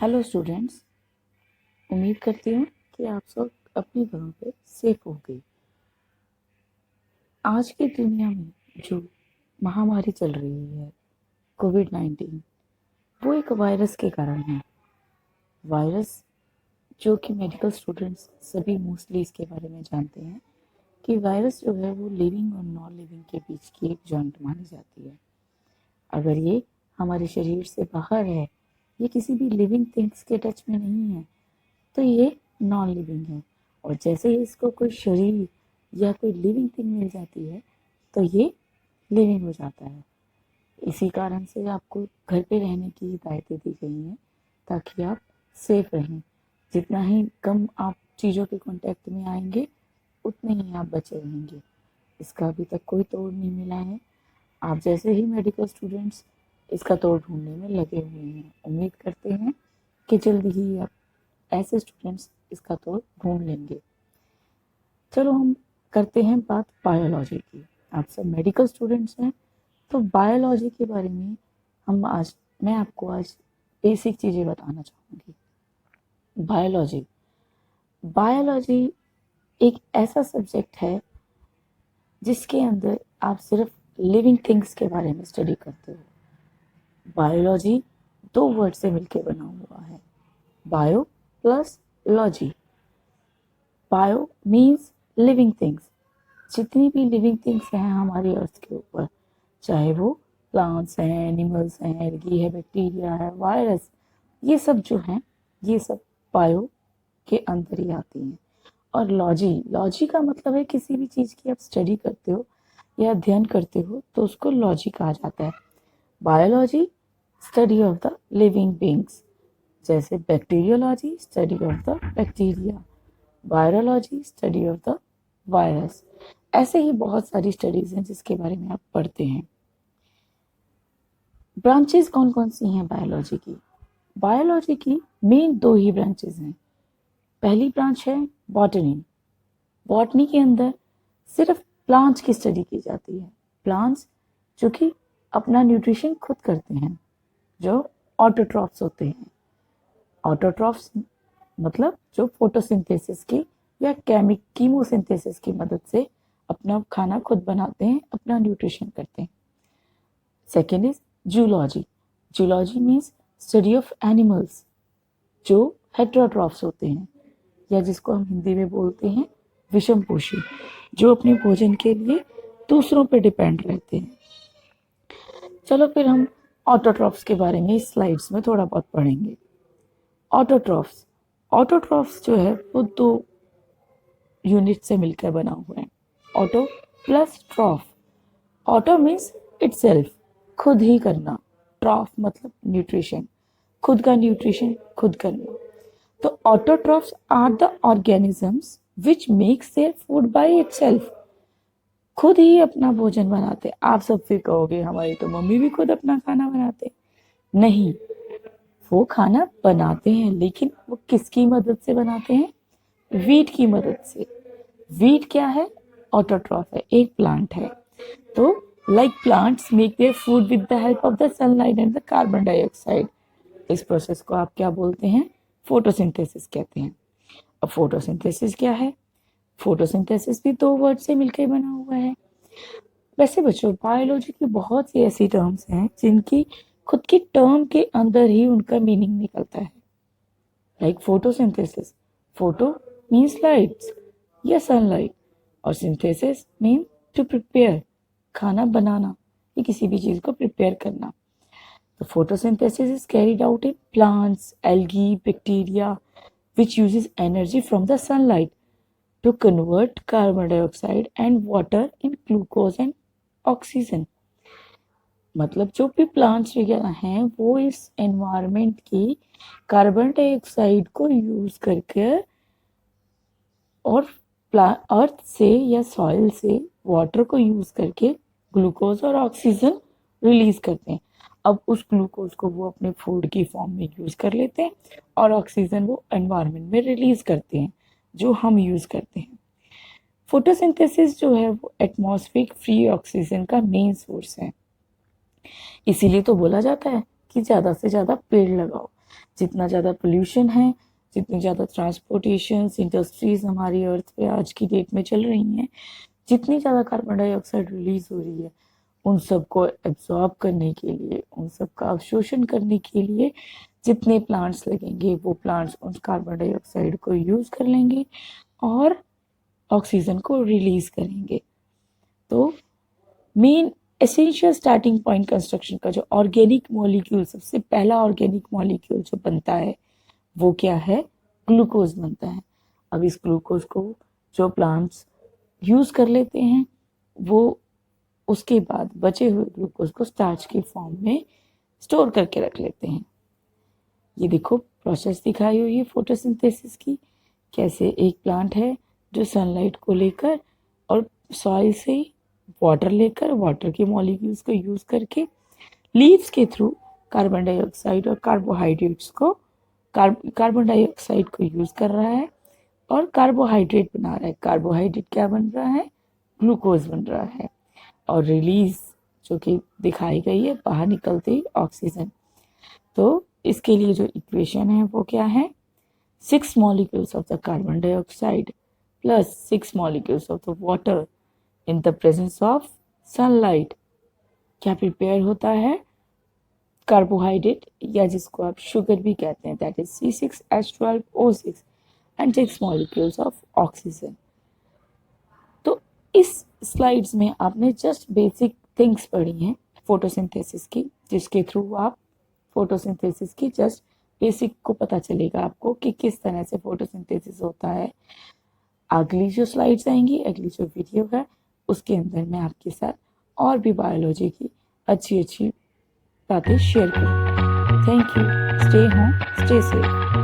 Hello students, उम्मीद करती हूँ कि आप सब अपने घरों पे सेफ होंगे। आज की दुनिया में जो महामारी चल रही है कोविड-19, वो एक वायरस के कारण है। वायरस जो कि मेडिकल स्टूडेंट्स सभी मोस्टली इसके बारे में जानते हैं कि वायरस जो है वो लिविंग और नॉन लिविंग के बीच की एक जॉइंट मानी जाती है। अगर ये हमारे शरीर से बाहर है, ये किसी भी लिविंग थिंग्स के टच में नहीं है, तो ये नॉन लिविंग है। और जैसे ही इसको कोई शरीर या कोई लिविंग थिंग मिल जाती है तो ये लिविंग हो जाता है। इसी कारण से आपको घर पे रहने की हिदायतें दी गई हैं ताकि आप सेफ रहें। जितना ही कम आप चीज़ों के कांटेक्ट में आएंगे उतने ही आप बचे रहेंगे। इसका अभी तक कोई तोड़ नहीं मिला है। आप जैसे ही मेडिकल स्टूडेंट्स इसका तोड़ ढूंढने में लगे हुए हैं। उम्मीद करते हैं कि जल्दी ही आप ऐसे स्टूडेंट्स इसका तोड़ ढूंढ लेंगे। चलो हम करते हैं बात बायोलॉजी की। आप सब मेडिकल स्टूडेंट्स हैं तो बायोलॉजी के बारे में मैं आपको आज बेसिक चीज़ें बताना चाहूँगी। बायोलॉजी बायोलॉजी एक ऐसा सब्जेक्ट है जिसके अंदर आप सिर्फ लिविंग थिंग्स के बारे में स्टडी करते हो। बायोलॉजी दो वर्ड से मिलकर बना हुआ है, bio plus logy. Bio means living things. जितनी भी लिविंग थिंग्स हैं हमारी अर्थ के ऊपर, चाहे वो प्लांट्स हैं, एनिमल्स हैं, एल्गी है, बैक्टीरिया है, वायरस, ये सब जो हैं ये सब बायो के अंदर ही आती हैं। और लॉजी का मतलब है किसी भी चीज़ की आप स्टडी करते हो या अध्ययन करते हो तो उसको लॉजी कहा जाता है। Biology study of the living beings, जैसे bacteriology study of the bacteria, virology study of the virus. ऐसे ही बहुत सारी स्टडीज हैं जिसके बारे में आप पढ़ते हैं। ब्रांचेस कौन कौन सी हैं बायोलॉजी की? बायोलॉजी की मेन दो ही ब्रांचेस हैं। पहली ब्रांच है बॉटनी। बॉटनी के अंदर सिर्फ प्लांट्स की स्टडी की जाती है। प्लांट्स जो कि अपना न्यूट्रिशन खुद करते हैं, जो ऑटोट्रॉफ्स होते हैं। ऑटोट्रॉफ्स मतलब जो फोटोसिंथेसिस की या कीमोसिंथेसिस की मदद से अपना खाना खुद बनाते हैं, अपना न्यूट्रिशन करते हैं। Second is zoology. Zoology means study of animals जो हेटेरोट्रॉफ्स होते हैं, या जिसको हम हिंदी में बोलते हैं विषमपोषी, जो अपने भोजन के लिए दूसरों पर डिपेंड रहते हैं। चलो फिर हम ऑटोट्रॉफ्स के बारे में इस स्लाइड्स में थोड़ा बहुत पढ़ेंगे। ऑटोट्रॉफ्स जो है वो दो यूनिट से मिलकर बना हुआ है, auto plus ट्रॉफ। Auto means itself, खुद ही करना। ट्रॉफ मतलब न्यूट्रिशन, खुद का न्यूट्रिशन खुद करना। तो autotrophs are the organisms which makes their food by itself. खुद ही अपना भोजन बनाते। आप सब फिर कहोगे हमारी तो मम्मी भी खुद अपना खाना बनाते। नहीं, वो खाना बनाते हैं लेकिन वो किसकी मदद से बनाते हैं? वीट की मदद से। वीट क्या है? ऑटोट्रॉफ है, एक प्लांट है। तो like plants make their food with the help of the sunlight and the carbon dioxide. इस प्रोसेस को आप क्या बोलते हैं? फोटोसिंथेसिस कहते हैं। अब फोटोसिंथेसिस क्या है? फोटोसिंथेसिस भी दो वर्ड से मिलकर बना हुआ है। वैसे बच्चों, बायोलॉजी की बहुत सी ऐसी टर्म्स हैं जिनकी खुद की टर्म के अंदर ही उनका मीनिंग निकलता है। Like photosynthesis, photo means lights या सनलाइट, और सिंथेसिस मीन टू प्रिपेयर, खाना बनाना या किसी भी चीज़ को प्रिपेयर करना। तो photosynthesis is carried out in plants, algae, bacteria, which uses energy from the sunlight to convert carbon dioxide and water in glucose and oxygen। मतलब जो भी प्लांट्स वगैरह हैं वो इस एनवायरनमेंट की कार्बन डाइऑक्साइड को यूज करके और अर्थ से या सॉइल से वाटर को यूज करके ग्लूकोज और ऑक्सीजन रिलीज करते हैं। अब उस ग्लूकोज को वो अपने फूड की फॉर्म में यूज कर लेते हैं और ऑक्सीजन वो एनवायरनमेंट में रिलीज करते हैं जो हम यूज करते हैं। फोटोसिंथेसिस जो है वो एटमॉस्फेरिक फ्री ऑक्सीजन का मेन सोर्स है। इसीलिए तो बोला जाता है कि ज़्यादा से ज़्यादा पेड़ लगाओ। जितना ज़्यादा पोल्यूशन है, जितनी ज़्यादा ट्रांसपोर्टेशन इंडस्ट्रीज़ हमारी अर्थ पे आज की डेट में चल रही हैं, जितनी ज़्यादा कार्बन डाइऑक्साइड रिलीज़ हो रही है, उन सबको एब्जॉर्ब करने के लिए, उन सब का अवशोषण करने के लिए जितने प्लांट्स लगेंगे वो प्लांट्स उन कार्बन डाइऑक्साइड को यूज़ कर लेंगे और ऑक्सीजन को रिलीज़ करेंगे। तो main essential starting point construction का जो ऑर्गेनिक मॉलिक्यूल, सबसे पहला ऑर्गेनिक मॉलिक्यूल जो बनता है वो क्या है? ग्लूकोज बनता है। अब इस ग्लूकोज को जो प्लांट्स यूज़ कर लेते हैं वो उसके बाद बचे हुए ग्लूकोज को स्टार्च के फॉर्म में स्टोर करके रख लेते हैं। ये देखो प्रोसेस दिखाई हुई है फोटोसिंथेसिस की, कैसे एक प्लांट है जो सनलाइट को लेकर और सॉइल से वाटर लेकर वाटर के मॉलिक्यूल्स को यूज़ करके लीव्स के थ्रू कार्बन डाइऑक्साइड और कार्बोहाइड्रेट्स को कार्बन डाइऑक्साइड को यूज़ कर रहा है और कार्बोहाइड्रेट बना रहा है। कार्बोहाइड्रेट क्या बन रहा है? ग्लूकोज बन रहा है। और रिलीज जो कि दिखाई गई है बाहर निकलते ही ऑक्सीजन। तो इसके लिए जो इक्वेशन है वो क्या है? 6 molecules of the carbon dioxide plus 6 molecules of the water in the presence of sunlight क्या प्रिपेयर होता है? कार्बोहाइड्रेट या जिसको आप शुगर भी कहते हैं, that is C6H12O6 and 6 molecules of oxygen। तो इस स्लाइड्स में आपने जस्ट बेसिक थिंग्स पढ़ी हैं फोटोसिंथेसिस की, जिसके थ्रू आप फोटोसिंथेसिस की जस्ट बेसिक को पता चलेगा आपको कि किस तरह से फोटोसिंथेसिस होता है। अगली जो स्लाइड्स आएंगी, अगली जो वीडियो है, उसके अंदर मैं आपके साथ और भी बायोलॉजी की अच्छी अच्छी बातें शेयर करूँगी। Thank you. Stay home, stay safe.